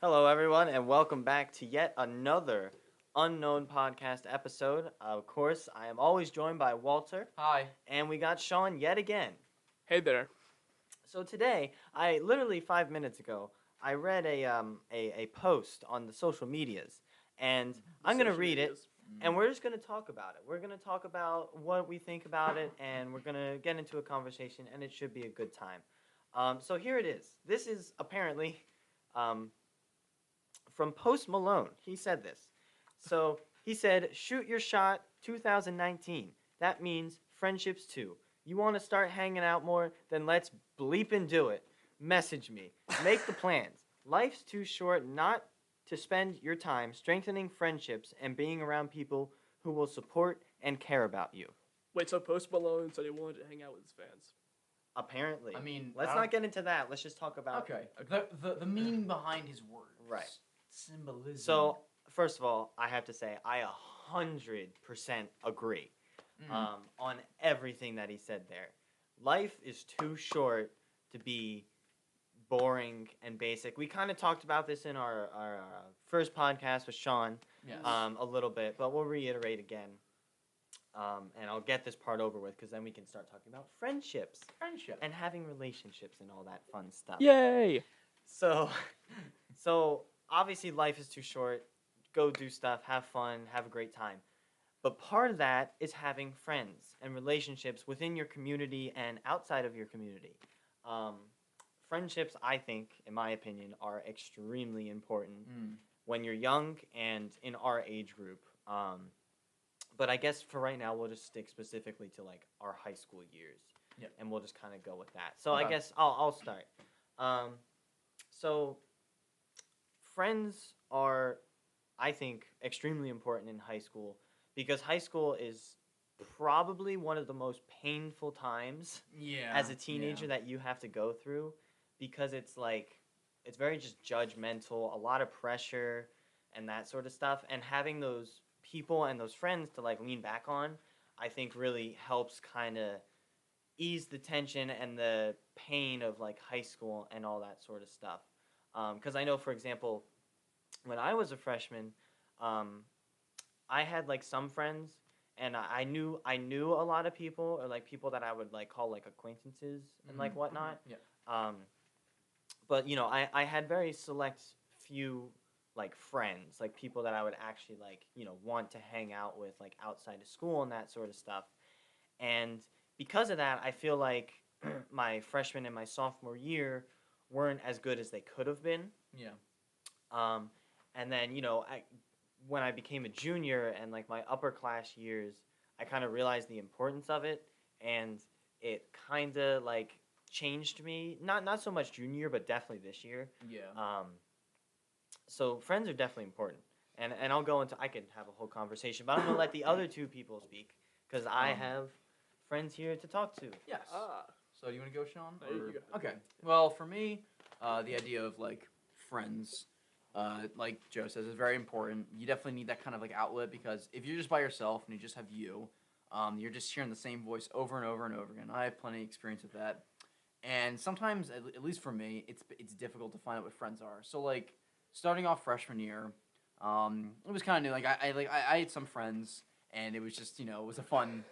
Hello, everyone, and welcome back to yet another unknown podcast episode. Of course, I am always joined by Walter, Hi. and we got Sean yet again. Hey there. So today, I literally 5 minutes ago, I read a post on the social medias, and I'm gonna read it, and we're just gonna talk about it. We're gonna talk about what we think about it, and we're gonna get into a conversation, and it should be a good time. So here it is. This is apparently. From Post Malone. He said this. So he said, "Shoot your shot 2019. That means friendships too. You want to start hanging out more? Then let's bleep and do it. Message me. Make the plans. Life's too short not to spend your time strengthening friendships and being around people who will support and care about you." Wait, so Post Malone said he wanted to hang out with his fans. Apparently. I mean, let's not get into that. Let's just talk about Okay. The meaning behind his words. Right. Symbolism. So, first of all, I have to say I 100% agree on everything that he said there. Life is too short to be boring and basic. We kind of talked about this in our first podcast with Sean Yes. a little bit, but we'll reiterate again. And I'll get this part over with because then we can start talking about friendships Friendship. and having relationships and all that fun stuff. Yay! So obviously life is too short. Go do stuff, have fun, have a great time. But part of that is having friends and relationships within your community and outside of your community. Friendships, I think, in my opinion, are extremely important when you're young and in our age group. But I guess for right now, we'll just stick specifically to like our high school years. Yep. And we'll just kind of go with that. So I Okay. guess I'll start. So friends are, I think, extremely important in high school because high school is probably one of the most painful times as a teenager that you have to go through because it's like, it's very just judgmental, a lot of pressure and that sort of stuff. And having those people and those friends to like lean back on, I think really helps kind of ease the tension and the pain of like high school and all that sort of stuff. Because I know, for example, when I was a freshman, I had like some friends, and I knew a lot of people, or like people that I would like call like acquaintances and like whatnot. Yeah. But you know, I had very select few like friends, like people that I would actually like want to hang out with like outside of school and that sort of stuff. And because of that, I feel like my freshman and my sophomore year weren't as good as they could have been. Yeah. And then, when I became a junior and like my upper class years, I kind of realized the importance of it, and it kind of like changed me. Not so much junior, but definitely this year. Yeah. So friends are definitely important, and I could have a whole conversation, but I'm gonna let the other two people speak because I have friends here to talk to. Yes. So you want to go, Sean? No, you go. Okay. Well, for me, the idea of like friends, like Joe says, is very important. You definitely need that kind of like outlet because if you're just by yourself and you just have you, you're just hearing the same voice over and over and over again. I have plenty of experience with that, and sometimes, at least for me, it's difficult to find out what friends are. So like starting off freshman year, it was kind of new. Like I had some friends, and it was just it was a fun.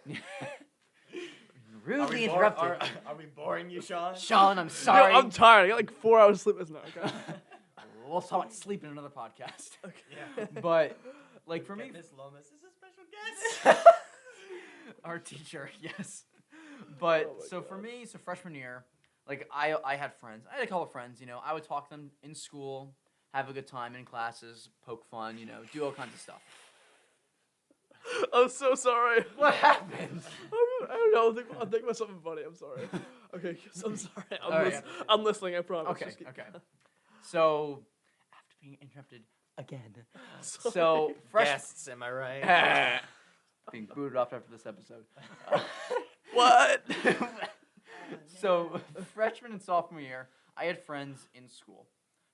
Rudely interrupted. Are we boring you, Sean? Sean, I'm sorry. Yo, I'm tired. I got like 4 hours sleep last night. Okay. We'll talk about sleep in another podcast. Okay. Yeah. But like for me, Miss Lomas is a special guest. our teacher, yes. But Oh my so God. for me, so freshman year, like I had friends. I had a couple of friends. I would talk to them in school, have a good time in classes, poke fun. Do all kinds of stuff. I'm so sorry. What happened? I don't know. I'll think about something funny. I'm sorry. Okay, I'm sorry. I'm listening. I promise. Okay, Just keep- okay. So after being interrupted again, Sorry. so freshman. Guests, am I right? Being booted off after this episode. What? So, freshman and sophomore year, I had friends in school.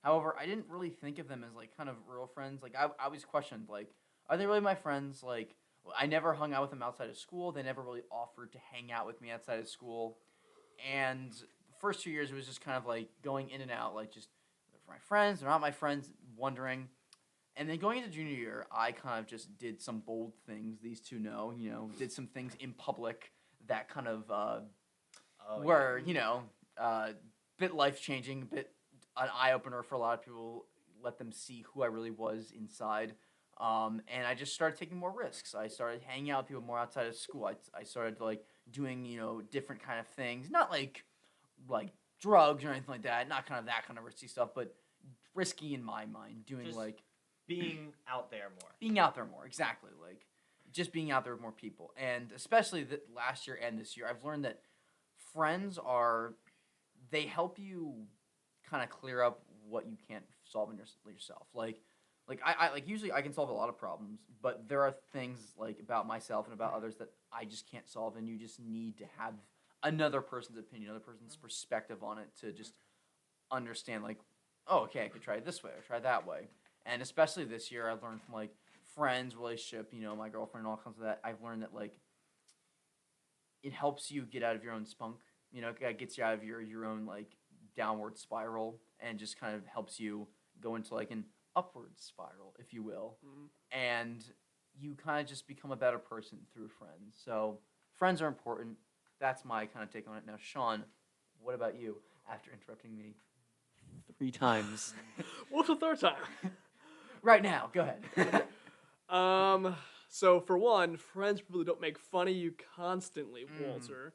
However, I didn't really think of them as, like, kind of real friends. Like, I always questioned, like, are they really my friends? Like, I never hung out with them outside of school. They never really offered to hang out with me outside of school. And the first 2 years, it was just kind of, like, going in and out, like, just, they're my friends, they're not my friends. wondering. And then going into junior year, I kind of just did some bold things. These two know, did some things in public that kind of were, bit life changing, bit an eye opener for a lot of people. Let them see who I really was inside. And I just started taking more risks. I started hanging out with people more outside of school. I started like doing, different kind of things. Not like drugs or anything like that. Not kind of that kind of risky stuff, but risky in my mind. Doing Just like being out there more. Being out there more, exactly. Like just being out there with more people. And especially last year and this year, I've learned that friends they help you kind of clear up what you can't solve in yourself. Like I usually I can solve a lot of problems, but there are things like about myself and about others that I just can't solve, and you just need to have another person's opinion, another person's perspective on it to just understand like, oh, okay, I could try it this way or try it that way. And especially this year, I've learned from like friends, relationship, my girlfriend, and all kinds of that. I've learned that like it helps you get out of your own spunk. It gets you out of your own like downward spiral, and just kind of helps you go into like an upward spiral, if you will. And you kind of just become a better person through friends. So friends are important. That's my kind of take on it. Now, Sean, what about you? After interrupting me 3 times. What's the third time? Right now, go ahead. So for one, friends really don't make fun of you constantly, Walter.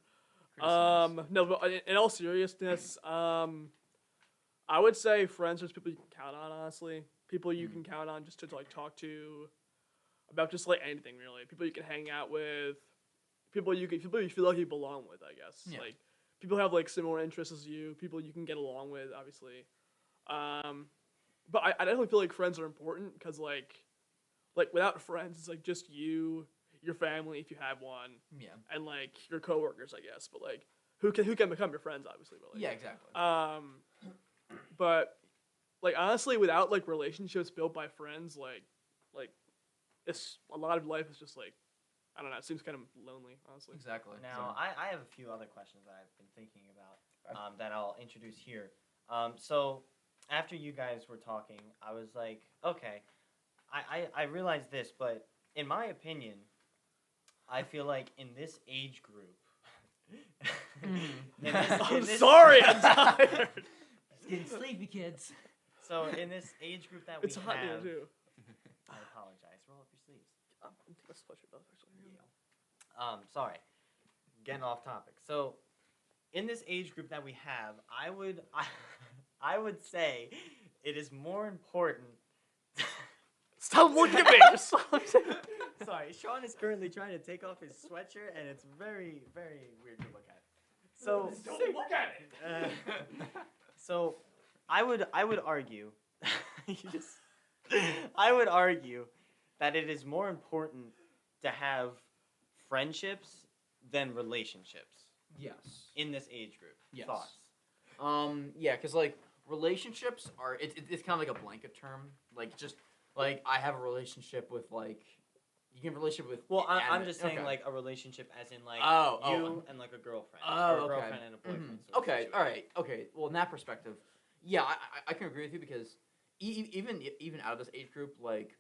No, but in all seriousness, I would say friends are people you can count on, honestly. People you can count on just to like talk to about just like anything, really. People you can hang out with. People you feel like you belong with, I guess. Yeah. Like people have like similar interests as you. People you can get along with, obviously. But I definitely feel like friends are important because like without friends, it's like just you, your family if you have one, and like your coworkers, I guess. But like who can become your friends, obviously. But like, yeah, exactly. But like honestly, without like relationships built by friends, like it's a lot of life is just like I don't know. It seems kind of lonely, honestly. Exactly. Now, I have a few other questions that I've been thinking about that I'll introduce here. So after you guys were talking, I was like, okay, I realized this, but in my opinion, I feel like in this age group, I'm sorry, I'm tired. It's getting sleepy, kids. So in this age group that we It's hot here have, too. I apologize. Roll up your sleeves. That's sweatshirt, actually. Sorry, getting off topic. So in this age group that we have, I would say it is more important. Stop looking at me. Sorry, Sean is currently trying to take off his sweatshirt, and it's very, very weird to look at. So don't look at it. So I would argue, I would argue that it is more important to have friendships than relationships. Yes. In this age group. Yes. Thoughts? Yeah, because like relationships are it's kind of like a blanket term. Like just like I have a relationship with like you can have a relationship with. Well, I'm just saying like a relationship as in like you and like a girlfriend. Oh, or a okay. girlfriend and a boyfriend. Sort of Okay, situation. all right, okay. Well, in that perspective, yeah, I can agree with you because even out of this age group, like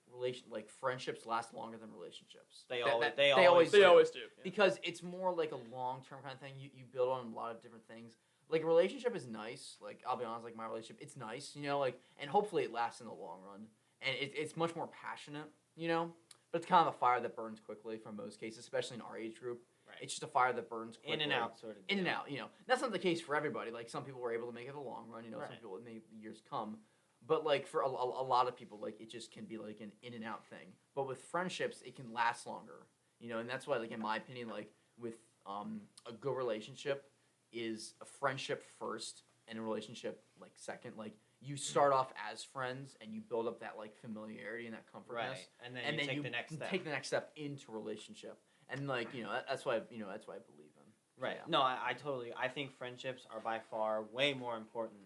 friendships last longer than relationships. They always do. Yeah. Because it's more like a long term kind of thing. You build on a lot of different things. Like a relationship is nice. Like I'll be honest, like my relationship, it's nice, like, and hopefully it lasts in the long run. And it's much more passionate, But it's kind of a fire that burns quickly for most cases, especially in our age group. Right. It's just a fire that burns quickly. In and out, sort of. In and out, That's not the case for everybody. Like some people were able to make it a long run, Right. Some people it made years come. But like for a lot of people, like it just can be like an in and out thing. But with friendships, it can last longer, And that's why, like in my opinion, like with a good relationship is a friendship first and a relationship like second. Like you start off as friends and you build up that like familiarity and that comfortness, Right. And then you take the next step. Take the next step into relationship, and like that's why that's why I believe in. Right. Yeah. No, I think friendships are by far way more important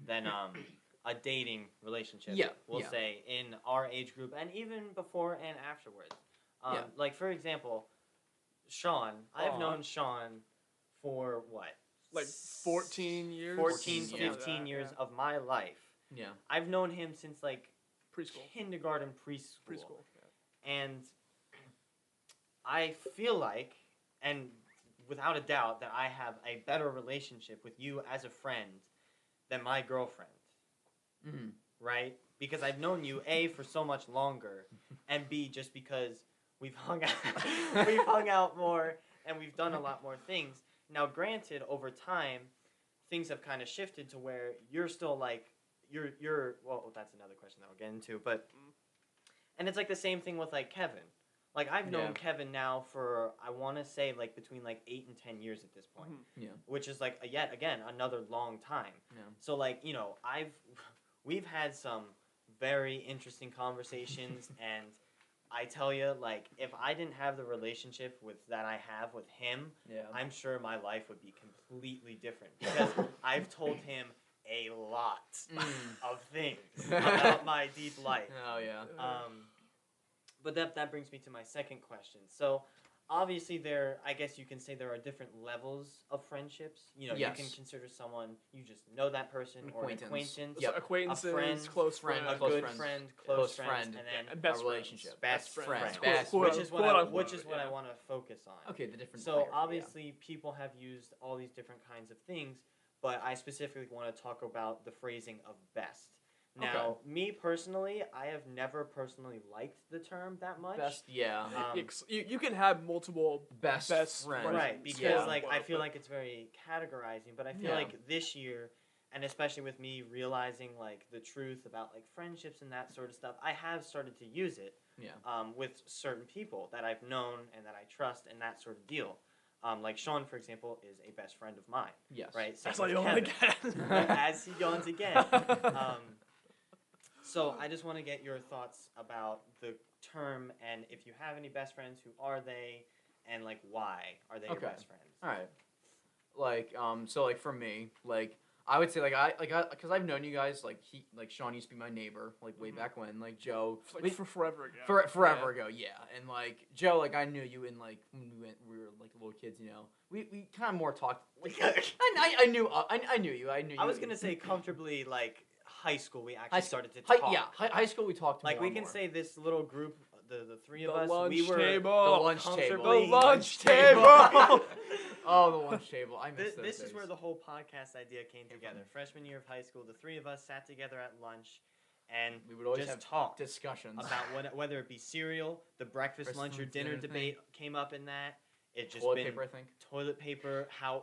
than a dating relationship. Yeah. We'll say in our age group and even before and afterwards. Like for example, Sean. I've known Sean for what? Like 14 years? 14, something like 15 that, years yeah. of my life. Yeah. I've known him since like Preschool. kindergarten, preschool. Preschool. Yeah. And I feel like, and without a doubt, that I have a better relationship with you as a friend than my girlfriend. Mm-hmm. Right? Because I've known you, A, for so much longer, and B, just because we've hung out more, and we've done a lot more things. Now, granted, over time, things have kind of shifted to where you're still like, you're well, that's another question that we'll get into, but, and it's like the same thing with like Kevin. Like, I've known Kevin now for, I want to say, like, between, like, 8 and 10 years at this point. Yeah. Which is, like, yet again, another long time. Yeah. So, like, you know, we've had some very interesting conversations, and I tell you, like, if I didn't have the relationship that I have with him, I'm sure my life would be completely different. Because I've told him a lot of things about my deep life. Oh, yeah. But that brings me to my second question. So, obviously, I guess you can say there are different levels of friendships. You know, you can consider someone, you just know that person, or an acquaintance. Yep. Acquaintances, a friend, close friend, a good friend, close friend, and then best a relationship. Best friend. Which is what I want to focus on. Okay, the different. So, obviously, people have used all these different kinds of things, but I specifically want to talk about the phrasing of best. Now, me personally, I have never personally liked the term that much. Best, yeah. You can have multiple best friends. Right, because I feel like it's very categorizing, but I feel like this year, and especially with me realizing like the truth about like friendships and that sort of stuff, I have started to use it with certain people that I've known and that I trust and that sort of deal. Like Sean, for example, is a best friend of mine. Yes. Right? That's why you again. As he yawns again. So I just want to get your thoughts about the term, and if you have any best friends, who are they, and like why are they your best friends? All right. Like so like for me, like I would say because I've known you guys like Sean used to be my neighbor like way back when, like Joe like for forever ago. Forever ago, yeah. And like Joe, like I knew you in like when we were like little kids, you know. We kind of more talked. Like, I knew you. I was gonna say comfortably like high school. We actually started to talk. High school we talked. Like we can say this little group, the three of us, we were the lunch table. The lunch table. Oh, the lunch table. I miss those This days. is where the whole podcast idea came together. Freshman year of high school, the three of us sat together at lunch, and we would always just have talk discussions about whether it be cereal, the breakfast, lunch, or dinner debate came up in that. It just toilet paper, I think. Toilet paper. How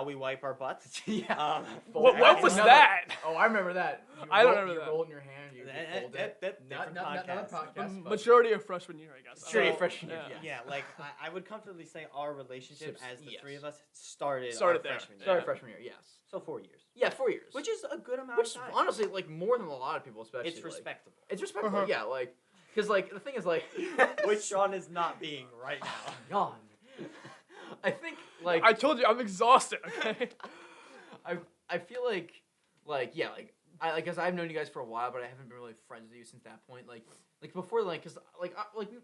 we wipe our butts. Yeah. What was that? Oh, I remember that. I don't remember that. You roll in your hand. You fold it. Different podcast. Majority of freshman year, I guess. Majority of freshman year. Yeah, like I would comfortably say our relationship as the three of us started there. freshman year. Started freshman year. Yes. So 4 years. Yeah, 4 years. Which is a good amount of time. Honestly, like more than a lot of people, especially. It's respectable. It's respectable. Yeah, like because like the thing is like which Sean is not being right now. God. I think like I told you I'm exhausted. Okay. I feel like because I've known you guys for a while, but I haven't been really friends with you since that point. Like before, because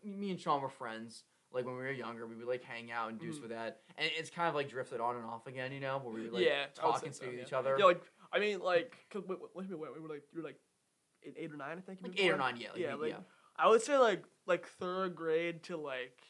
me and Sean were friends. Like when we were younger, we would like hang out and do stuff with that, and it's kind of like drifted on and off again, you know, where we would like talk and speak with each other. Yeah, like I mean, like cause we were like you were like in 8 or 9, I think. Like 8 or 9, yeah. I would say like third grade to like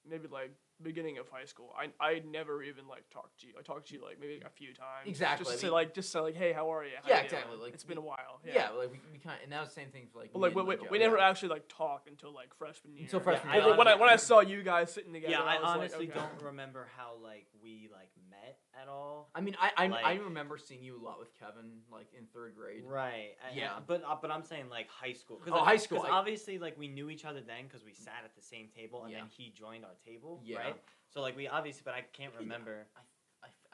maybe like beginning of high school. I never even like talked to you. I talked to you like maybe a few times. Exactly. Just to say like, hey, how are you? Exactly. Like it's been a while. Yeah, like we kind of, and that was the same thing for like. But like we never actually like talked until like freshman year. Until freshman year. When I saw you guys sitting together. Yeah, I was honestly like, okay. don't remember how like we like met at all. I mean, I remember seeing you a lot with Kevin like in third grade. Right. But I'm saying like high school. High school. Because obviously like we knew each other then because we sat at the same table and then he joined our table. Yeah. Right. So like we obviously, but I can't remember.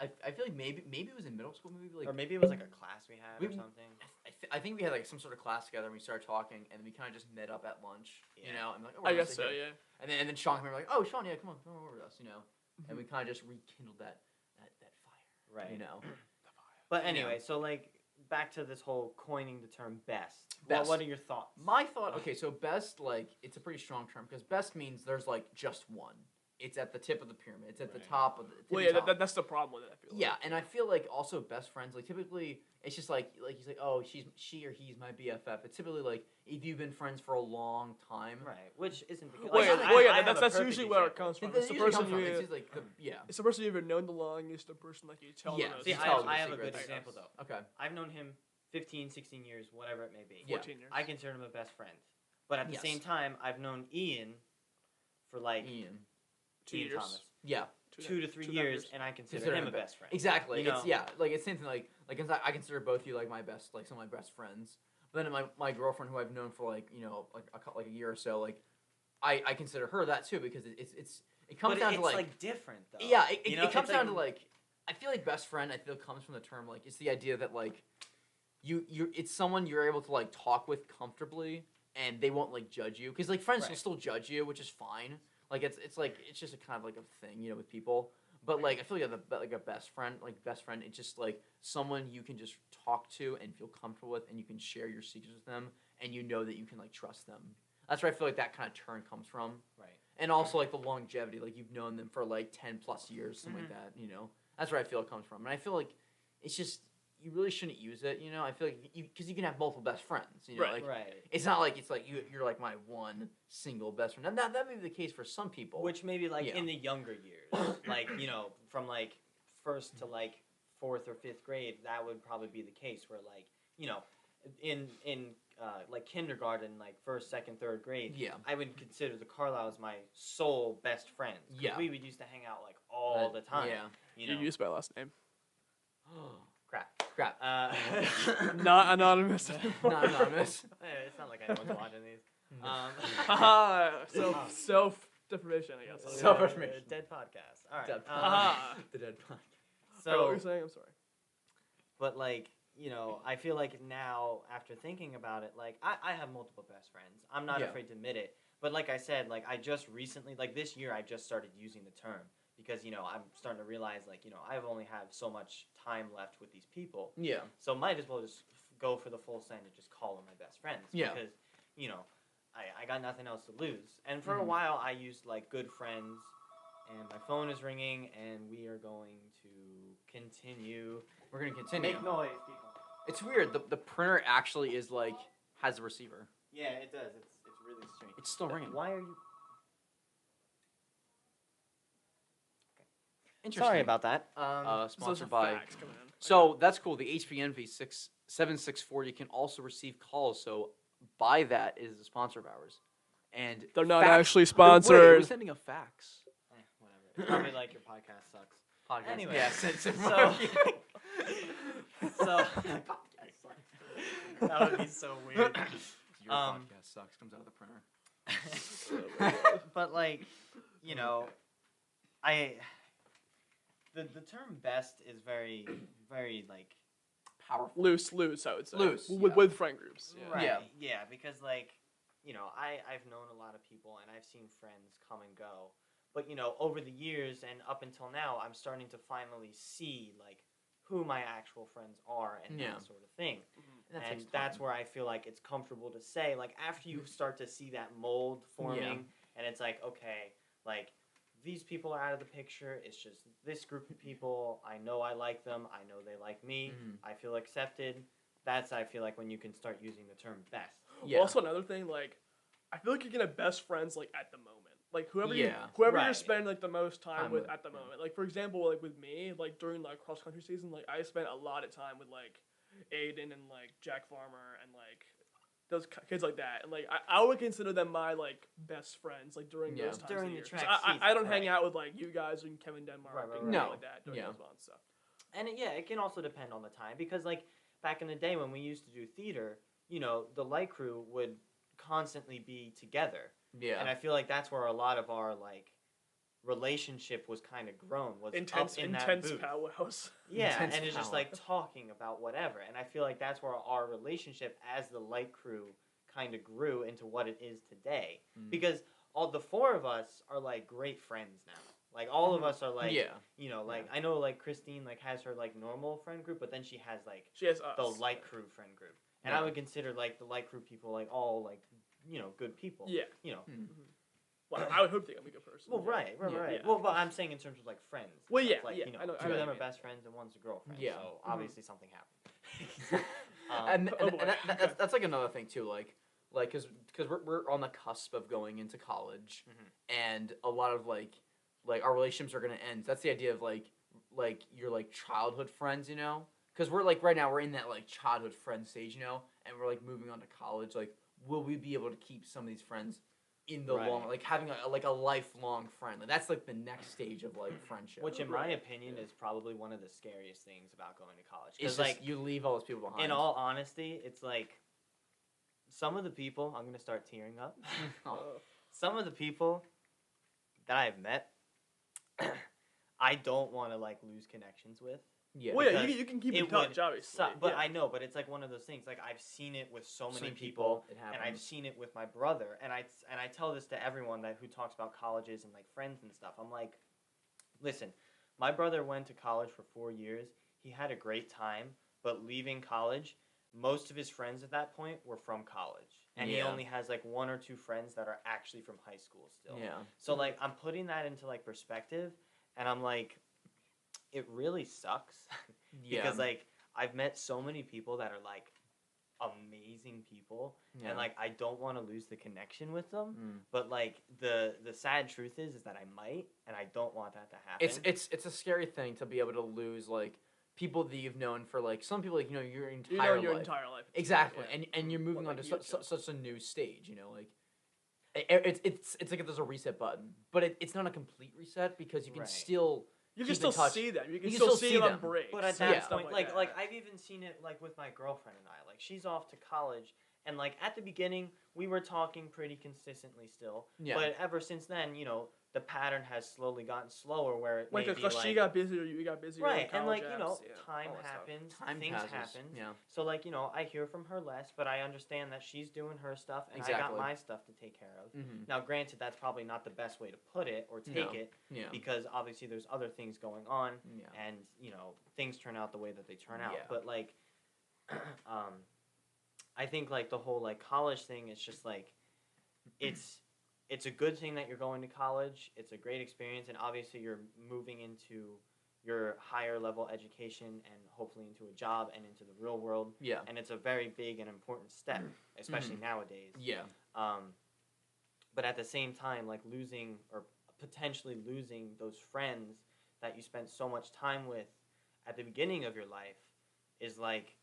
I feel like maybe it was in middle school, or maybe it was like a class we had or something. I think we had like some sort of class together and we started talking and we kind of just met up at lunch, you know. And like, I guess so, yeah. And then Sean came over like, oh Sean, yeah, come on over with us, you know. And we kind of just rekindled that fire, right? You know. But anyway, so like back to this whole coining the term best. What are your thoughts? My thought, okay, so best, like it's a pretty strong term because best means there's like just one. it's at the tip of the pyramid. It's at the Right. top of the. Well, tippy yeah, top. that's the problem with it. I feel. Yeah, and I feel like also best friends, like typically it's just like he's like, oh, she or he's my BFF. It's typically like if you've been friends for a long time. Right, which isn't the case. Well, Like, yeah, I have that's a perfect usually where it example. comes from. It It's the usually person comes from. you. It's just like It's the person you've known the longest. The person like you tell Yeah, them. See, you tell them I the have a good secrets. example though. Okay. I've known him 15, 16 years, whatever it may be. 14 years. I consider him a best friend. But at the Yes. same time, I've known Ian for like Ian. 2 Ian years. Thomas, Yeah. 2 to 3 2.5 years, and I consider Consider him him a best friend. Exactly. You It's know? like it's same thing. Like I consider both of you like my best, like some of my best friends. But then my girlfriend, who I've known for like like a year or so, like I consider her that too because it comes But down it's to like different though. yeah You know, it comes it's down to like I feel like best friend I feel comes from the term like it's the idea that like you it's someone you're able to like talk with comfortably and they won't like judge you because like friends will Right. still judge you, which is fine. Like it's like it's just a kind of like a thing, you know, with people. But like I feel like a best friend, it's just like someone you can just talk to and feel comfortable with, and you can share your secrets with them, and you know that you can like trust them. That's where I feel like that kind of turn comes from. Right. And also like the longevity, like you've known them for like 10 plus years, something like that. You know, that's where I feel it comes from. And I feel like it's just you really shouldn't use it. You know, I feel like because you can have multiple best friends. You know, like Right. it's not like it's like you're like my one single best friend. And that may be the case for some people. Which maybe like Yeah. in the younger years, like from like first to like 4th or 5th grade, that would probably be the case. Where like in like kindergarten, like 1st, 2nd, 3rd grade, Yeah. I would consider the Carlisles my sole best friends. 'Cause Yeah. we would used to hang out like all the time. Yeah. You You know, used my last name. crap. Not anonymous. Not anonymous. It's not like anyone's watching these. Self deprivation, I guess. Self-information. Dead podcast. All right. Dead The dead podcast. So, what were So, you saying? I'm sorry. but like, I feel like now after thinking about it, like I have multiple best friends. I'm not Yeah. afraid to admit it. But like I said, like I just recently, like this year, I just started using the term because I'm starting to realize like I've only have so much time left with these people, Yeah. so might as well just go for the full send and just call them my best friends. Yeah. Because I got nothing else to lose. And for a Mhm. while, I used like good friends. And my phone is ringing, and we are going to continue. We're gonna continue. Make noise, people. It's weird. The printer actually is like has a receiver. Yeah, it does. It's really strange. It's still ringing. Why are you? Interesting. Sorry about that. Sponsored by. Facts coming in. So that's cool. The HPNV 7640 can also receive calls. So by that is a sponsor of ours. And They're not fax- actually Wait, sponsored. we're sending a fax. Whatever. Probably like your podcast sucks. Podcast. Anyway, Yeah, so that would be so weird. Your podcast sucks. Comes out of the printer. But like, the term best is very, very like Powerful. Loose, I would say. Loose, With, yeah. with friend groups. Yeah. right. Yeah. Yeah, because like, I've known a lot of people and I've seen friends come and go. But over the years and up until now, I'm starting to finally see like who my actual friends are and Yeah. that sort of thing. That And takes that's time. where I feel like it's comfortable to say, like, after you start to see that mold forming, and it's like, okay, like, these people are out of the picture. It's just this group of people. I know I like them. I know they like me. Mhm. I feel accepted. That's, I feel like, when you can start using the term best. Yeah. Also, another thing, like, I feel like you can have best friends, like, at the moment. Like, whoever Yeah. you're Right. spending, like, the most time Time with with, at the yeah. moment. Like, for example, like, with me, like, during, like, cross-country season, like, I spent a lot of time with, like, Aiden and, like, Jack Farmer and, like, those kids like that. And, like, I would consider them my, like, best friends, like, during Yeah. those times During of the year. 'Cause track I season, don't hang right. out with, like, you guys and Kevin Denmark Right, right, and right. stuff No. like that during Yeah. those months. So. And it can also depend on the time because, like, back in the day when we used to do theater, the light crew would constantly be together. Yeah. And I feel like that's where a lot of our, like, relationship was kind of grown, was Intense up in that booth. powwows. Yeah, Intense and it's just power. like talking about whatever. And I feel like that's where our relationship as the light crew kind of grew into what it is today. Mm. Because all the four of us are like great friends now. Like all of us are like, Yeah. like I know like Christine like has her like normal friend group, but then she has like She has us. the light crew friend group. And Yeah. I would consider like the light crew people like all like, good people. Yeah. Mm. Well, I would hope they can be a good person. Well, right. Yeah. Well, but I'm saying in terms of like friends. Well, yeah, like, yeah. You know, I know two of what them you are mean. best friends and one's a girlfriend. Yeah. So obviously something happened. And Oh boy. that's like another thing too, like because we're on the cusp of going into college, and a lot of like our relationships are gonna end. That's the idea of like your like childhood friends, you know, because we're like right now we're in that like childhood friend stage, you know, and we're like moving on to college. Like, will we be able to keep some of these friends in the long, like having a lifelong friend? Like, that's like the next stage of like friendship. Which, in my opinion, is probably one of the scariest things about going to college. It's like you leave all those people behind. In all honesty, it's like some of the people I'm gonna start tearing up. Some of the people that I've met, I don't want to like lose connections with. Yeah. Well, yeah, you can keep in touch, obviously. But I know, but it's like one of those things. Like I've seen it with so many people, and I've seen it with my brother, and I tell this to everyone who talks about colleges and like friends and stuff. I'm like, listen, my brother went to college for 4 years. He had a great time, but leaving college, most of his friends at that point were from college, and he only has like 1 or 2 friends that are actually from high school still. Yeah. So like I'm putting that into like perspective, and I'm like, it really sucks because like I've met so many people that are like amazing people, and like I don't want to lose the connection with them, but like the sad truth is that I might, and I don't want that to happen. It's a scary thing to be able to lose like people that you've known for like some people, like, you know, your entire life. Exactly. And you're moving on to such a new stage, you know, like it's like if there's a reset button, but it's not a complete reset because you can still see them. You can still see them on breaks. But at that point, like I've even seen it like with my girlfriend and I. Like she's off to college, and like at the beginning we were talking pretty consistently still. Yeah. But ever since then, you know, the pattern has slowly gotten slower. Where it because she got busier, you got busier. Right, and like you know, time happens, things happen. Yeah. So like you know, I hear from her less, but I understand that she's doing her stuff, and I got my stuff to take care of. Now, granted, that's probably not the best way to put it or take it, because obviously there's other things going on, and you know, things turn out the way that they turn out. But like, I think like the whole like college thing is just like, it's a good thing that you're going to college. It's a great experience, and obviously you're moving into your higher level education and hopefully into a job and into the real world. Yeah. And it's a very big and important step, especially nowadays. Yeah. But at the same time, like losing or potentially losing those friends that you spent so much time with at the beginning of your life is like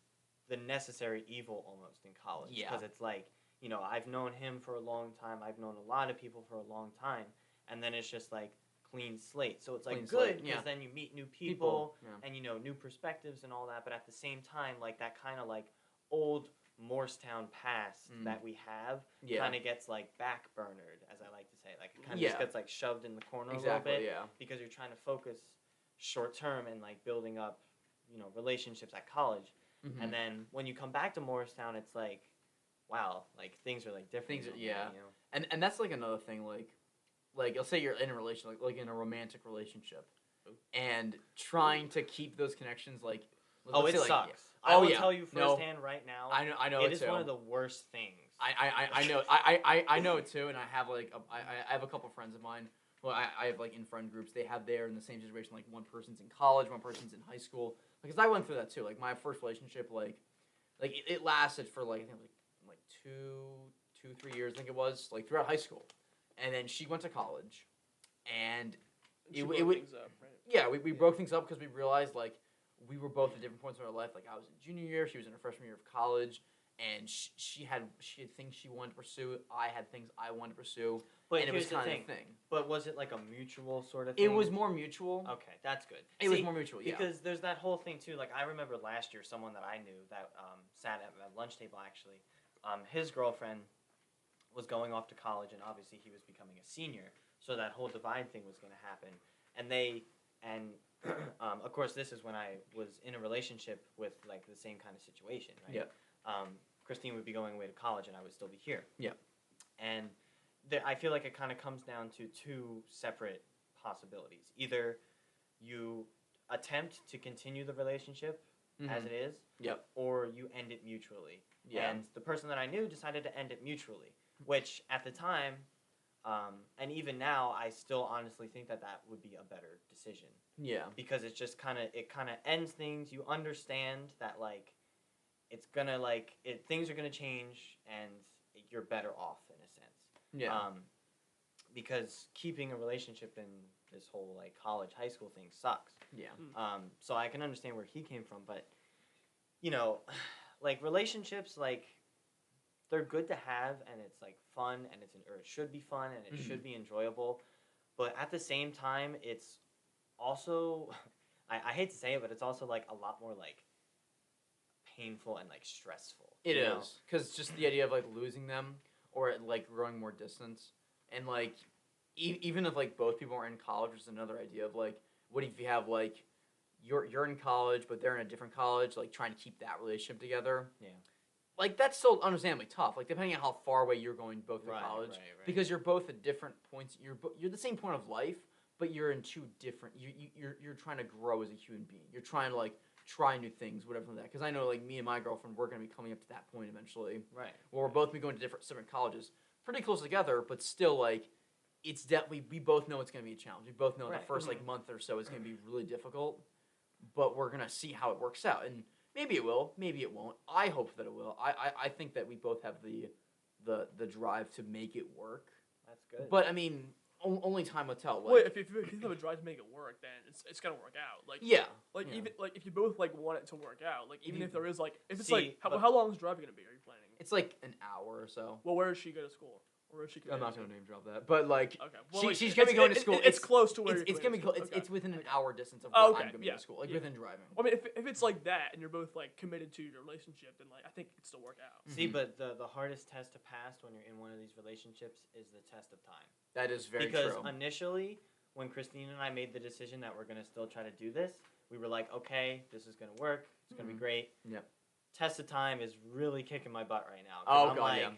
the necessary evil almost in college. Yeah. Because it's like, you know, I've known him for a long time. I've known a lot of people for a long time. And then it's just like clean slate. So it's like good because then you meet new people and, you know, new perspectives and all that. But at the same time, like that kind of like old Morristown past that we have kind of gets like backburnered, as I like to say. Like it kind of just gets like shoved in the corner a little bit because you're trying to focus short term and like building up, you know, relationships at college. And then when you come back to Morristown, it's like, wow, like things are like different. You know? And that's like another thing, like let's say you're in a relationship, like in a romantic relationship, and trying to keep those connections, like it sucks. I will tell you firsthand right now. I know it is one of the worst things. I know I know it too, and I have like I have a couple friends of mine. Well, I have like in friend groups. They have they're in the same situation. Like one person's in college, one person's in high school. Because I went through that too. Like my first relationship, like it lasted for like I think like 3 years. I think it was like throughout high school, and then she went to college, and it broke things up, right? Yeah, we broke things up because we realized like we were both at different points in our life. Like I was in junior year, she was in her freshman year of college, and she had things she wanted to pursue. I had things I wanted to pursue. But and it was kind of a thing. But was it like a mutual sort of thing? It was more mutual. Okay, that's good. It was more mutual, yeah. Because there's that whole thing too. Like I remember last year, someone that I knew that sat at my lunch table actually. His girlfriend was going off to college, and obviously he was becoming a senior. So that whole divide thing was going to happen, and of course this is when I was in a relationship with like the same kind of situation, right? Yeah. Christine would be going away to college, and I would still be here. Yeah. And I feel like it kind of comes down to two separate possibilities. Either you attempt to continue the relationship as it is, or you end it mutually. Yeah. And the person that I knew decided to end it mutually, which at the time, And even now, I still honestly think that would be a better decision. Yeah. Because it's just kind of ends things. You understand that like it's gonna things are gonna change, and you're better off in a sense. Yeah. Because keeping a relationship in this whole like college, high school thing sucks. Yeah. So I can understand where he came from, but like relationships, like they're good to have, and it's like fun, and or it should be fun, and it should be enjoyable. But at the same time, it's also, I hate to say it, but it's also like a lot more like painful and like stressful. It is, because just the idea of like losing them or like growing more distance, and like even if like both people are in college, there's another idea of like, what if you have like you're in college but they're in a different college, like trying to keep that relationship together. Yeah. Like that's still understandably tough. Like depending on how far away you're going both to college, right. because you're both at different points. You're the same point of life, but you're in two different. You're trying to grow as a human being. You're trying to like try new things, whatever like that. Because I know like me and my girlfriend, we're gonna be coming up to that point eventually. Right. Where we're both be going to different colleges, pretty close together, but still like it's definitely we both know it's gonna be a challenge. We both know the first like month or so is gonna be really difficult, but we're gonna see how it works out. And maybe it will, maybe it won't. I hope that it will. I think that we both have the drive to make it work. That's good. But I mean, only time will tell. Like, well, if you have a drive to make it work, then it's gonna work out. Like like even like if you both like want it to work out, like even if there is like if it's like how long is driving gonna be? Are you planning? It's like an hour or so. Well, where does she go to school? Or is she? I'm not gonna name drop that, but like, okay. Well, she's gonna be going to school. It's close to where it's gonna be. It's within an hour distance of where where I'm gonna be to school, like within driving. Well, I mean, if it's like that and you're both like committed to your relationship, then like I think it'd still work out. See, but the hardest test to pass when you're in one of these relationships is the test of time. That is very true. Because initially, when Christine and I made the decision that we're gonna still try to do this, we were like, okay, this is gonna work. It's gonna be great. Yep. Test of time is really kicking my butt right now.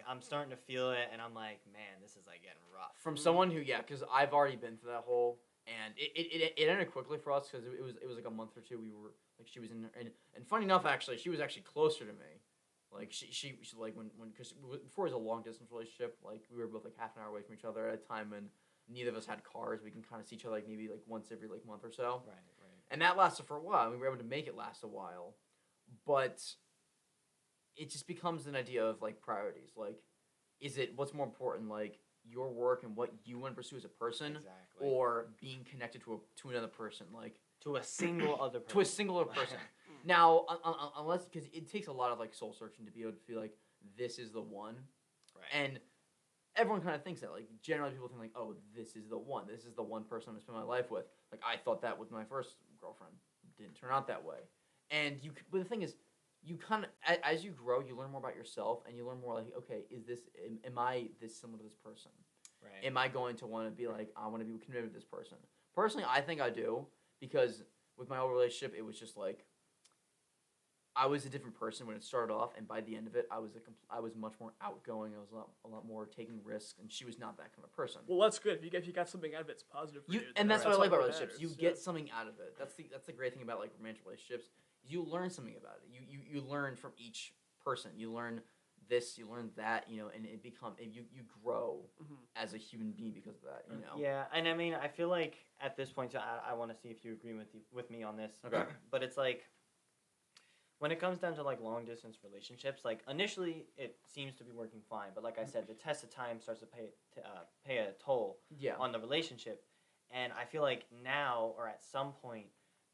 I'm starting to feel it, and I'm like, man, this is like getting rough. From someone who, because I've already been through that hole, and it ended quickly for us because it was like a month or two. We were like she was in, and funny enough, actually, she was actually closer to me. Like she like when because before it was a long distance relationship, like we were both like half an hour away from each other at a time when neither of us had cars. We can kind of see each other like maybe like once every like month or so. Right. And that lasted for a while. We were able to make it last a while, but it just becomes an idea of like priorities. Like, is it what's more important, like your work and what you want to pursue as a person, or being connected to another person, like to a single other person. To a single other person. Now, unless because it takes a lot of like soul searching to be able to feel like this is the one, right? And everyone kind of thinks that. Like generally, people think like, oh, this is the one. This is the one person I'm gonna spend my life with. Like I thought that with my first girlfriend. It didn't turn out that way. And but the thing is, you kind of as you grow, you learn more about yourself, and you learn more like, okay, am I this similar to this person? Right. Am I going to want to be like I want to be committed to this person? Personally, I think I do because with my old relationship, it was just like I was a different person when it started off, and by the end of it, I was much more outgoing. I was a lot more taking risks, and she was not that kind of person. Well, that's good. If you got something out of it, it's positive for you. And that's what I like about relationships. You get something out of it. That's the great thing about like romantic relationships. You learn something about it. You learn from each person. You learn this, you learn that, and you grow as a human being because of that, Yeah, and I mean, I feel like at this point, so I want to see if you agree with me on this. Okay. But it's like when it comes down to like long distance relationships, like initially it seems to be working fine, but like I said, the test of time starts to pay a toll on the relationship, and I feel like now or at some point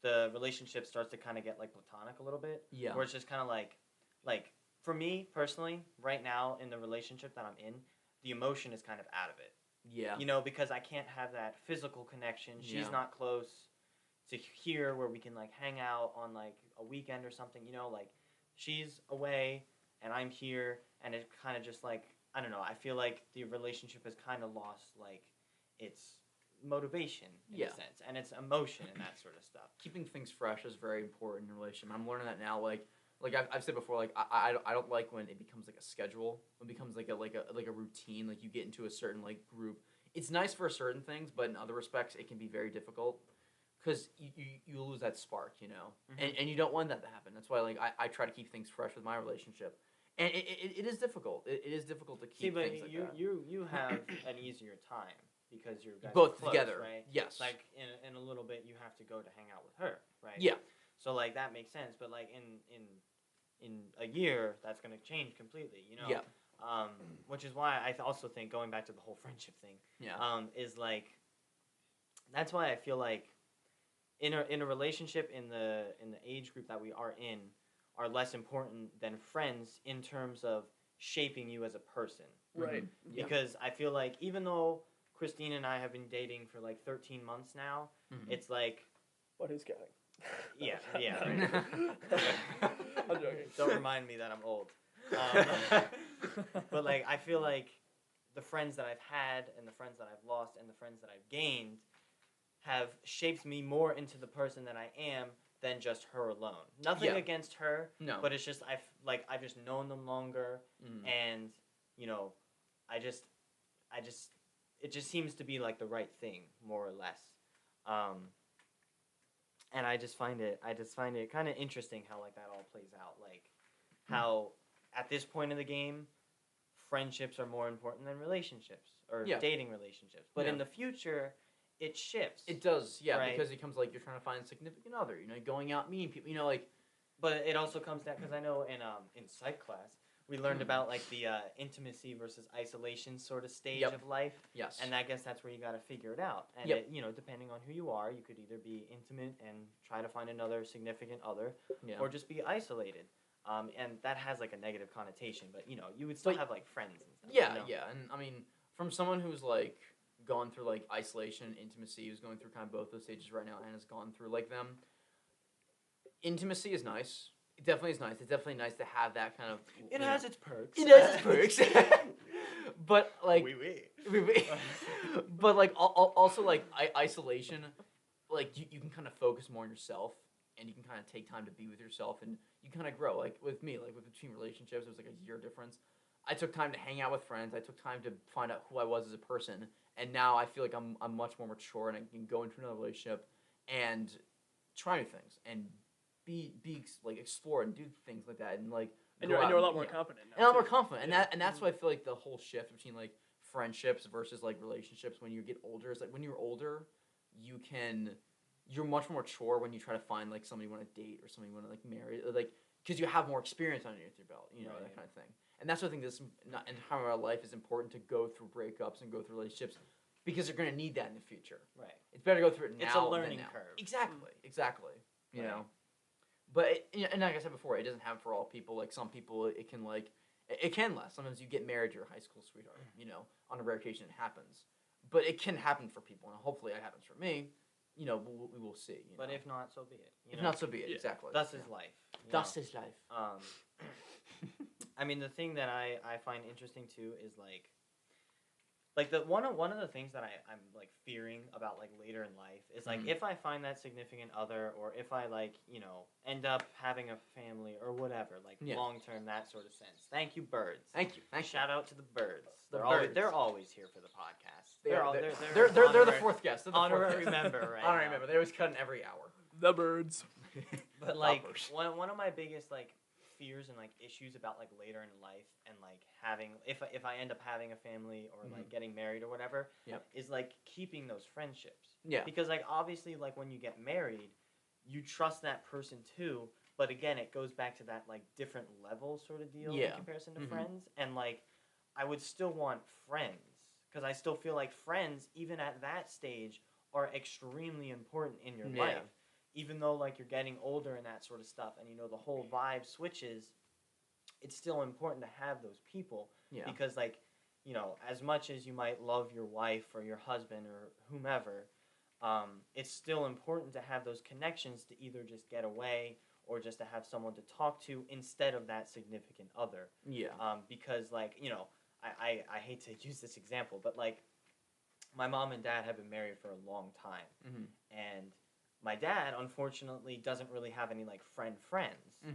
the relationship starts to kind of get like platonic a little bit. Yeah. Where it's just kind of like for me personally, right now in the relationship that I'm in, the emotion is kind of out of it. Yeah. Because I can't have that physical connection. She's not close to here where we can like hang out on like a weekend or something, like she's away and I'm here, and it kind of just like, I don't know, I feel like the relationship has kind of lost like its motivation in a sense, and its emotion and that sort of stuff. Keeping things fresh is very important in a relationship. I'm learning that now. Like I've said before, like I don't like when it becomes like a schedule. When it becomes like a routine. Like you get into a certain like group. It's nice for certain things, but in other respects, it can be very difficult because you lose that spark, and you don't want that to happen. That's why like I try to keep things fresh with my relationship. And it is difficult. It is difficult to See, keep but things like you that. you have an easier time because you're guys are Both close, together, right? yes. Like in a little bit, you have to go to hang out with her, right? Yeah. So like that makes sense, but like in a year, that's gonna change completely, you know. Yeah. Which is why I also think going back to the whole friendship thing, Yeah. is like that's why I feel like in a relationship in the age group that we are in are less important than friends in terms of shaping you as a person. Right. Yeah. Because I feel like even though Christine and I have been dating for like 13 months now, it's like But who's counting? yeah. I'm joking. Don't remind me that I'm old. But like I feel like the friends that I've had and the friends that I've lost and the friends that I've gained have shaped me more into the person that I am than just her alone. Nothing against her, No. but it's just I've just known them longer, and you know, I just it just seems to be like the right thing more or less, and I just find it kind of interesting how like that all plays out, like how at this point in the game, friendships are more important than relationships or dating relationships, but in the future. It shifts. It does, yeah, right? Because it comes like you're trying to find a significant other, you know, going out meeting people, you know, like. But it also comes down because I know in psych class we learned about like the intimacy versus isolation sort of stage of life. Yes. And I guess that's where you got to figure it out. And it, you know, depending on who you are, you could either be intimate and try to find another significant other, or just be isolated. And that has like a negative connotation, but you know, you would still have like friends and stuff. Yeah, you know? yeah, and I mean, from someone who's like gone through like isolation and intimacy, who's going through kind of both those stages right now and has gone through like them. Intimacy is nice. It definitely is nice. It's definitely nice to have that kind of. It has its perks. It has its perks. But like. But like also like isolation, like you can kind of focus more on yourself, and you can kind of take time to be with yourself, and you kind of grow. Like with me, like with between relationships, it was like a year difference. I took time to hang out with friends. I took time to find out who I was as a person, and now I feel like I'm much more mature, and I can go into another relationship and try new things and be like explore and do things like that, and like and you're a lot more confident now. And I'm more confident, and that's why I feel like the whole shift between like friendships versus like relationships when you get older is like when you're older, you're much more mature when you try to find like somebody you want to date or somebody you want to like marry, like because you have more experience underneath your belt, you know, that kind of thing. And that's why I think this in how our life is important to go through breakups and go through relationships because you're going to need that in the future. Right. It's better to go through it now. It's a learning curve. Exactly. You know, but and like I said before, it doesn't happen for all people. Like some people, it can last. Sometimes you get married to your high school sweetheart. You know, on a rare occasion it happens, but it can happen for people, and hopefully it happens for me. You know, we will see. You but know? if not, so be it. If not, so be it. Exactly. Thus is life. Thus is life. I mean, the thing that I find interesting too is like the one of the things that I'm like fearing about like later in life is like if I find that significant other or if I like, you know, end up having a family or whatever, like long term, that sort of sense. Thank you, birds. Thank you. Shout out to the birds. Birds. They're always here for the podcast. They're the fourth guest. They're the honorary member, right? Honorary member. They always cut in every hour. The birds. But like one of my biggest like fears and like issues about like later in life and like having if I end up having a family or like getting married or whatever is like keeping those friendships. Yeah. Because like obviously like when you get married, you trust that person too, but again it goes back to that like different level sort of deal in comparison to friends, and like I would still want friends because I still feel like friends even at that stage are extremely important in your life. Even though like you're getting older and that sort of stuff, and you know the whole vibe switches, it's still important to have those people because like, you know, as much as you might love your wife or your husband or whomever, it's still important to have those connections to either just get away or just to have someone to talk to instead of that significant other. Yeah. Because like, you know, I hate to use this example, but like my mom and dad have been married for a long time, and my dad, unfortunately, doesn't really have any, like, friends,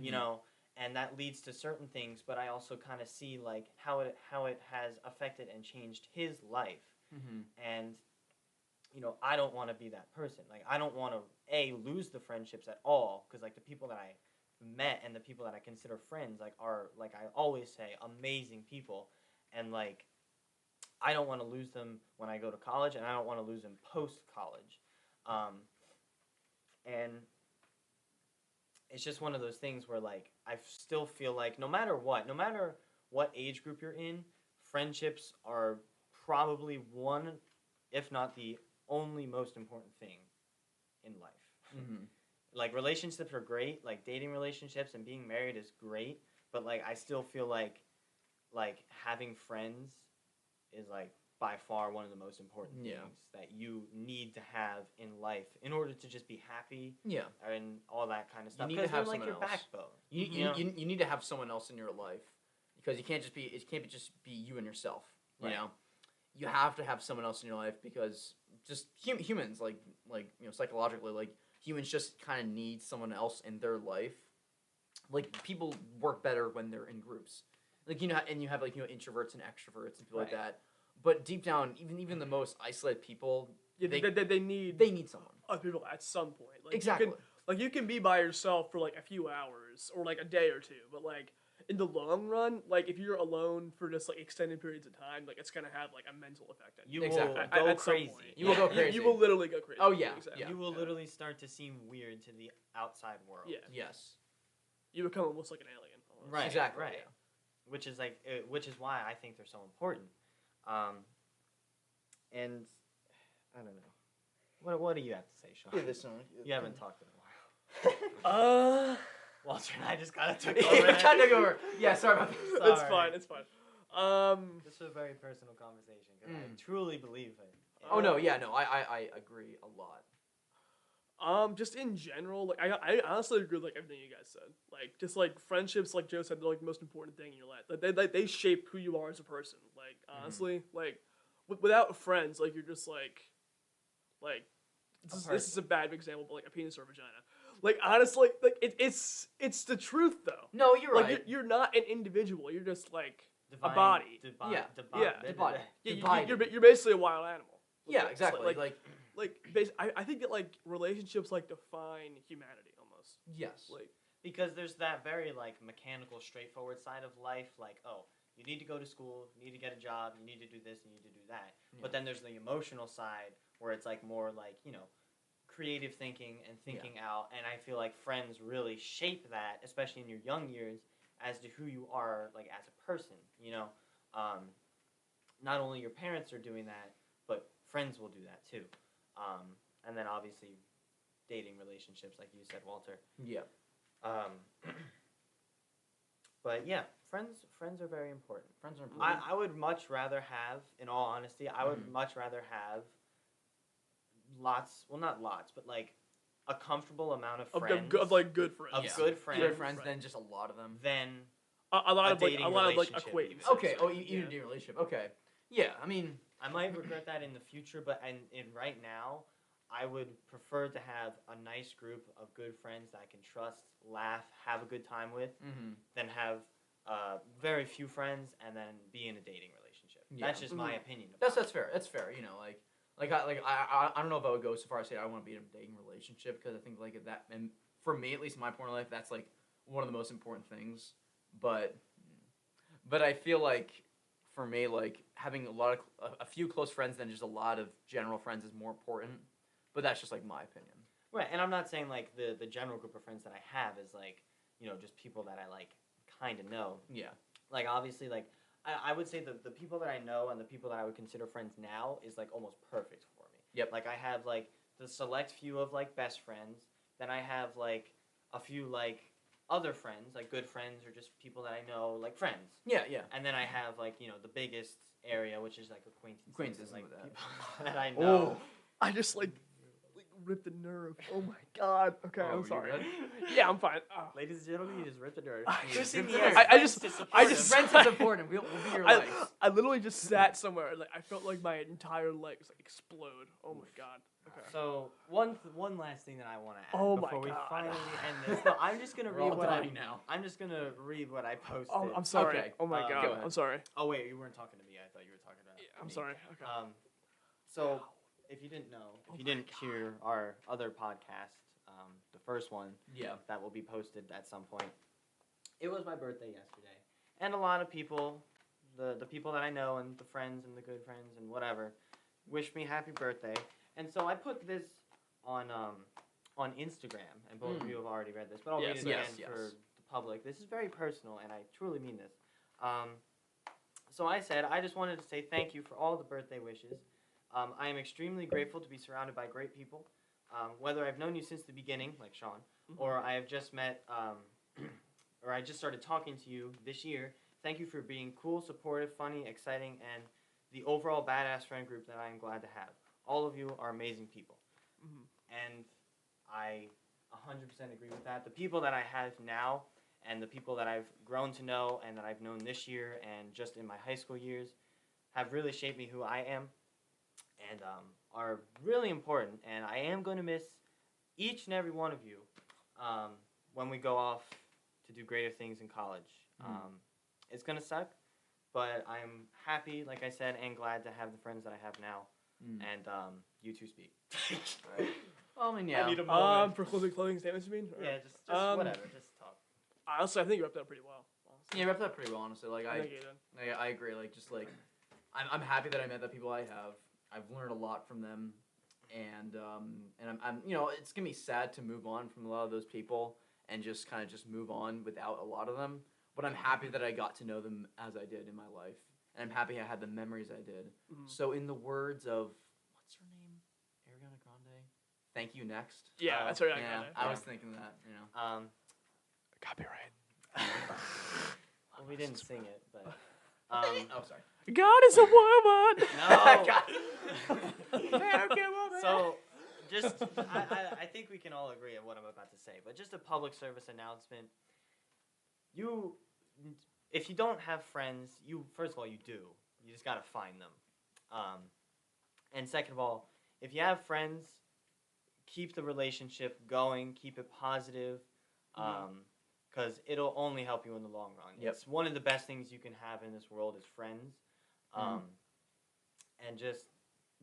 you know, and that leads to certain things, but I also kind of see, like, how it has affected and changed his life, and, you know, I don't want to be that person. Like, I don't want to, lose the friendships at all, because, like, the people that I met and the people that I consider friends like are like I always say amazing people, and like I don't want to lose them when I go to college, and I don't want to lose them post college, and it's just one of those things where like I still feel like no matter what age group you're in, friendships are probably one, if not the only most important thing in life. Mm-hmm. Like relationships are great, like dating relationships and being married is great, but like I still feel like having friends is like by far one of the most important things that you need to have in life in order to just be happy. Yeah. And all that kind of stuff. You need to have like someone your else. backbone. You need to have someone else in your life because it can't just be you and yourself. You know, you have to have someone else in your life because just humans like psychologically like humans just kind of need someone else in their life. Like people work better when they're in groups. Like and you have like introverts and extroverts and people like that. But deep down, even the most isolated people, they need someone. Other people at some point. Like exactly. You can be by yourself for like a few hours or like a day or two, but like in the long run, like if you're alone for just like extended periods of time, like it's gonna have like a mental effect on you. You will go crazy. You will go crazy. You will literally go crazy. Oh yeah. Exactly. You will literally start to seem weird to the outside world. Yeah. Yes. You become almost like an alien. Almost. Right. Exactly. Right. Yeah. Which is why I think they're so important. And I don't know. What do you have to say, Sean? Yeah, this one. You haven't talked in a while. Walter and I just kind of took over. Yeah, sorry about that. It's fine. This is a very personal conversation because I truly believe it. Oh no, yeah, no, I agree a lot. Just in general, like I honestly agree with like everything you guys said. Like just like friendships, like Joe said, they're like the most important thing in your life. Like they shape who you are as a person. Like honestly, like without friends, like you're just like this is a bad example, but like a penis or a vagina. Like honestly, like it's the truth though. No, you're like, right. You're not an individual. You're just like Divine, a body. The body. Divided. You're basically a wild animal. Yeah, exactly. I think that like relationships like define humanity almost. Yes. Like because there's that very like mechanical, straightforward side of life. Like you need to go to school, you need to get a job, you need to do this, you need to do that. Yeah. But then there's the emotional side where it's like more like creative thinking and thinking out, and I feel like friends really shape that, especially in your young years, as to who you are like as a person. Not only your parents are doing that, but friends will do that too. And then obviously dating relationships, like you said, Walter. Yeah. But yeah, friends are very important. Friends are important. I would much rather have, in all honesty, I would much rather have not lots, but like a comfortable amount of friends. Of like good friends. Of good friends. Good friends, then just a lot of them. Then a lot of acquaintances. Okay, even a dating relationship. Okay. Yeah, I mean, I might regret that in the future, but in right now, I would prefer to have a nice group of good friends that I can trust, laugh, have a good time with, than have very few friends and then be in a dating relationship. Yeah. That's just my opinion. That's fair. That's fair. I don't know if I would go so far as to say I want to be in a dating relationship because I think like that, and for me at least in my point in life, that's like one of the most important things. But I feel like for me, like having a few close friends than just a lot of general friends is more important. But that's just like my opinion. Right, and I'm not saying like the general group of friends that I have is like just people that I like kind of know. Yeah. Like obviously like. I would say the people that I know and the people that I would consider friends now is like almost perfect for me. Yep. Like I have like the select few of like best friends. Then I have like a few like other friends, like good friends or just people that I know, like friends. Yeah. And then I have like the biggest area, which is like acquaintances, like that. people that I know. Oh, I just like ripped the nerve. Oh my god. Okay, I'm sorry. Good? Yeah, I'm fine. Oh. Ladies and gentlemen, you just ripped the nerve. I just friends is important. We'll be your legs. I literally just sat somewhere. Like I felt like my entire legs like explode. Oh my god. Okay. So one last thing that I want to add before we finally end this. So I'm just gonna read I'm just gonna read what I posted. Oh, I'm sorry. Okay. Oh my god. I'm sorry. Oh wait, you weren't talking to me. I thought you were talking about. Yeah, I'm sorry. Okay. So if you didn't know, if you didn't hear our other podcast, the first one that will be posted at some point. It was my birthday yesterday, and a lot of people, the people that I know and the friends and the good friends and whatever, wished me happy birthday. And so I put this on Instagram, and both of you have already read this, but I'll read it again for the public. This is very personal, and I truly mean this. So I said, I just wanted to say thank you for all the birthday wishes. I am extremely grateful to be surrounded by great people. Whether I've known you since the beginning, like Sean, or I have just met, or I just started talking to you this year, thank you for being cool, supportive, funny, exciting, and the overall badass friend group that I am glad to have. All of you are amazing people. And I 100% agree with that. The people that I have now and the people that I've grown to know and that I've known this year and just in my high school years have really shaped me who I am and are really important. And I am going to miss each and every one of you when we go off to do greater things in college. It's going to suck, but I'm happy, like I said, and glad to have the friends that I have now. And you two speak. Well, I mean, yeah. I need a moment. For closing statements, you mean? Or? Yeah, just whatever. Just talk. Honestly, I think you wrapped that pretty well. Honestly. Yeah, wrapped that pretty well, honestly. Like, I think you did. I agree. Like, just like, I'm happy that I met the people I have. I've learned a lot from them, and I'm you know, it's gonna be sad to move on from a lot of those people and just kind of just move on without a lot of them. But I'm happy that I got to know them as I did in my life, and I'm happy I had the memories I did. So, in the words of what's her name, Ariana Grande, thank you next. Yeah, that's right. Yeah, I was thinking that. You know, copyright. Well, we didn't sing it, but oh, sorry. God is a woman. No. So, just I think we can all agree on what I'm about to say, but just a public service announcement. If you don't have friends, first of all, you do. You just gotta find them. And second of all, if you have friends, keep the relationship going, keep it positive, because it'll only help you in the long run. It's one of the best things you can have in this world is friends. And just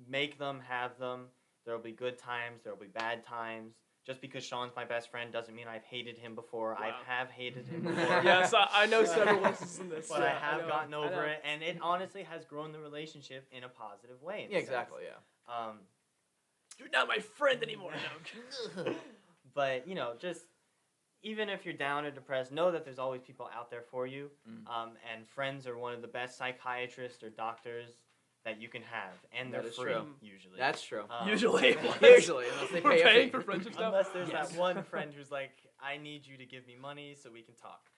make them, have them. There'll be good times, there'll be bad times. Just because Sean's my best friend doesn't mean I've hated him before. Wow. I have hated him before. Yes, I know several lessons in this. But I have gotten over it, and it honestly has grown the relationship in a positive way. Yeah, exactly, yeah. You're not my friend anymore, no. But, you know, just even if you're down or depressed, know that there's always people out there for you. And friends are one of the best psychiatrists or doctors that you can have, and they're free usually. That's true. Usually, unless they we're pay paying for friendship stuff. Unless there's that one friend who's like, "I need you to give me money so we can talk."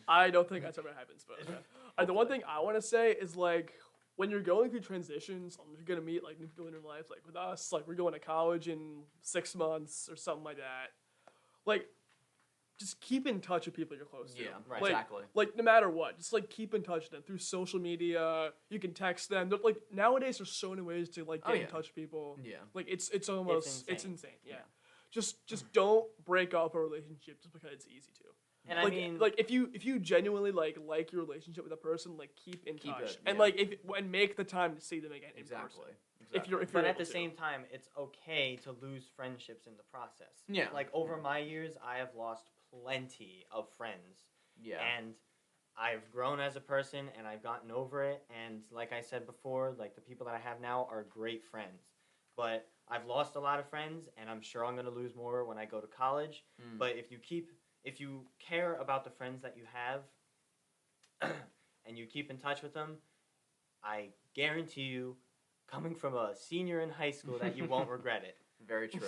I don't think that's ever happens, but the one thing I want to say is like when you're going through transitions, you're gonna meet like new people in your life. Like with us, like we're going to college in 6 months or something like that. Like, just keep in touch with people you're close to. Yeah, right. Like, Exactly. Like, no matter what, just, like, keep in touch with them through social media. You can text them. Like, nowadays, there's so many ways to, like, get in touch with people. Yeah. Like, it's almost, it's insane. Yeah. Yeah. Just don't break up a relationship just because it's easy to. And like, I mean, like if you genuinely like your relationship with a person, like keep in touch, it, and like and make the time to see them again in person. Exactly. If but you're at the same time, it's okay to lose friendships in the process. Yeah. Like over my years, I have lost plenty of friends. Yeah. And I've grown as a person, and I've gotten over it. And like I said before, like the people that I have now are great friends. But I've lost a lot of friends, and I'm sure I'm going to lose more when I go to college. But if you care about the friends that you have and you keep in touch with them, I guarantee you, coming from a senior in high school, that you won't regret it. Very true.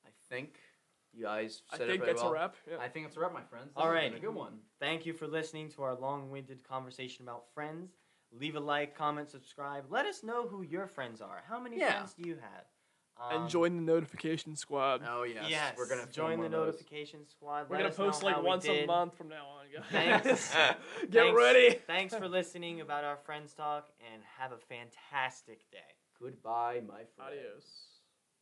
I think you guys said it I think very that's well. a wrap. Yeah. I think that's a wrap, my friends. All right. A good one. Thank you for listening to our long-winded conversation about friends. Leave a like, comment, subscribe. Let us know who your friends are. How many friends do you have? And join the notification squad. Oh yes, yes. We're gonna join the notification squad. We're gonna post like once a month from now on, guys. Thanks. Get ready. Thanks for listening about our friends talk, and have a fantastic day. Goodbye, my friends. Adios.